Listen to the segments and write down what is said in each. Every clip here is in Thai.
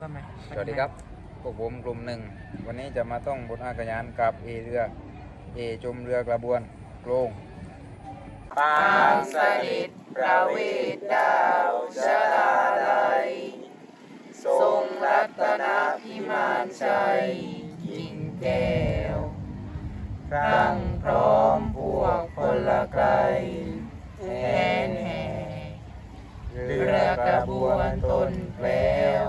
ก็ไหม สวัสดีครับพวกผมกลุ่มหนึ่งวันนี้จะมาต้องบทอากาศยานกับเรือจมเรือกระบวนโกลงปางสลิดประเวทดาวชลาลัยทรงรัตนพิมานชัยกิ่งแก้วตั้งพร้อมพวกพลไกรแห่แห่เรือกระบวนต้นแปลว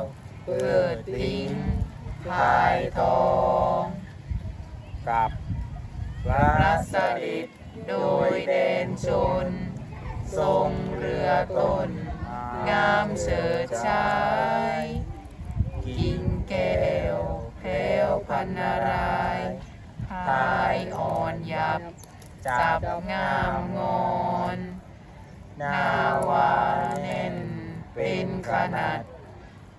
เปิดลิงพายทอง กับพระ พระเสด็จโดยแดนชน ทรงเรือต้น งามเฉิดฉายกิ่งแก้วแผ้วพันนารายพายอ่อนยับ จับงามงอนนาวาแน่นเป็นขนาด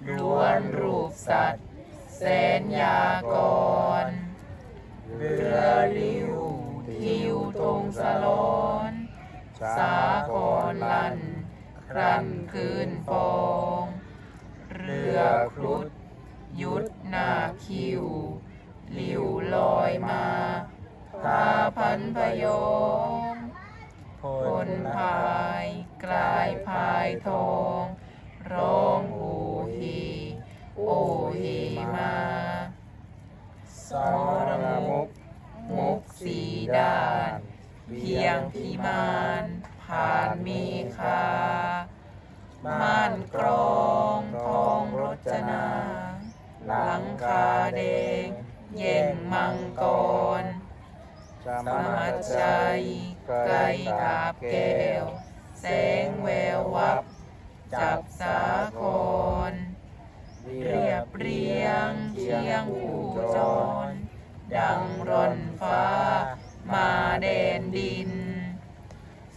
ล้วนรูปสัตว์แสนยากร เรือลิ้วทิวธงสลอนสาครลันครันคืนฟอง เรือครุฑยุดหน้าคิวลิ้วลอยมาพาพันพยองพลพายกลายพายทองร้องโอฮีโอฮีมาสรมุกมุกสีด้านเพียงพิมานผ่านมีคาม่านกรองทองรจนา หลังคาแดงเย่งมังกร ส สมัชชัยไกลกาบแก้ว แสงแวววับ จับสาคร เรียบเรียงเคียงคู่จร ดังร่อนฟ้ามาแดนดิน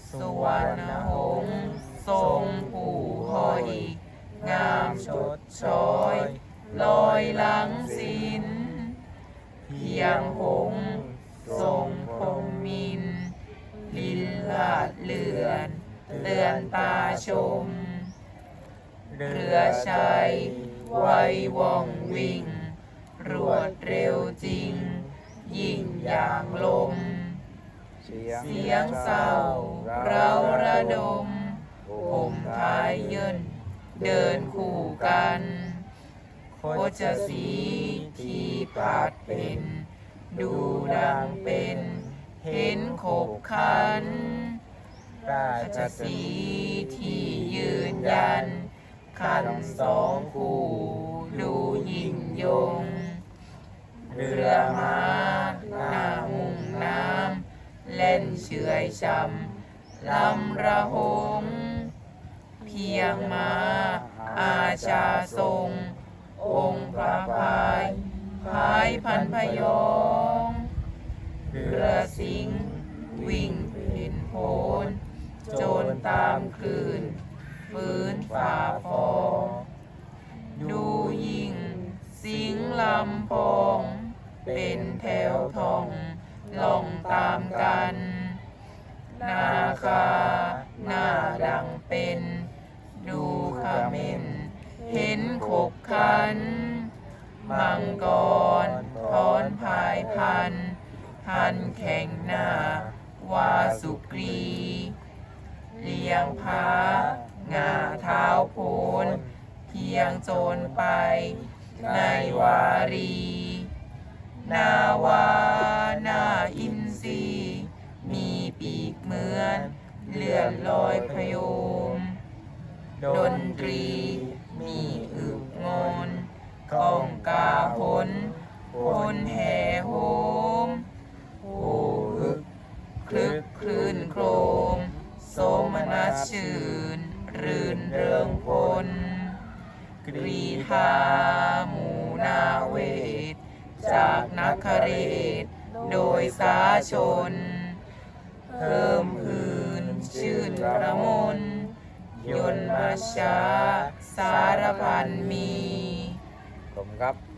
สุวรรณหงส์ทรงผู้ห้อย งามชดช้อยลอยหลังสิน เพียงหงส์ทรงพรหมมินทร์ลินลาดเลือนเตือนตาชม เรือชัยไวว่องวิ่ง รวดเร็วจริง ยิ่งอย่างลม เสียงเศร้าเราระดมผมพายเยินเดินคู่กันโคจสีที่ปาดเป็น ดูดังเป็นเห็นขบขัน ราชสีห์ที่ยืนยัน ขันสองคู่ดูยิ่งยง เรือม้าหน้ามุ่งน้ำเล่นเฉื่อยช้ำลำระหง เพียงมาอาชาทรง องค์พระพายพายพันพยอง เรือสิงห์วิ่งเป็นโพนโจรตามคลื่นฟื้นฝ่าฟองดูยิ่งสิงห์ลำพองเป็นแถวทองล่องตามกันนาคาหน้าดังเป็นดูขมิ้นเห็นขบขันมังกรถอนพายพันหันแข่งหน้าวาสุกรีเลี้ยงพางาเท้าโพนเพียงโจรไปในวารี นาวาหน้าอินทรีมีปีกเหมือนเลื่อนลอยพยมดนตรีมีอึกงอนก้องกาพลคนแห่โหมโอ้อึกคลึกคลื่นโครมโสมนัสชื่นรื่นเริงพลกรีธาหมู่นาเวทจากนักขเรศโดยสาชน เพิ่มพื้นชื่นประมนยนต์มาชาสารพันมี ผมครับ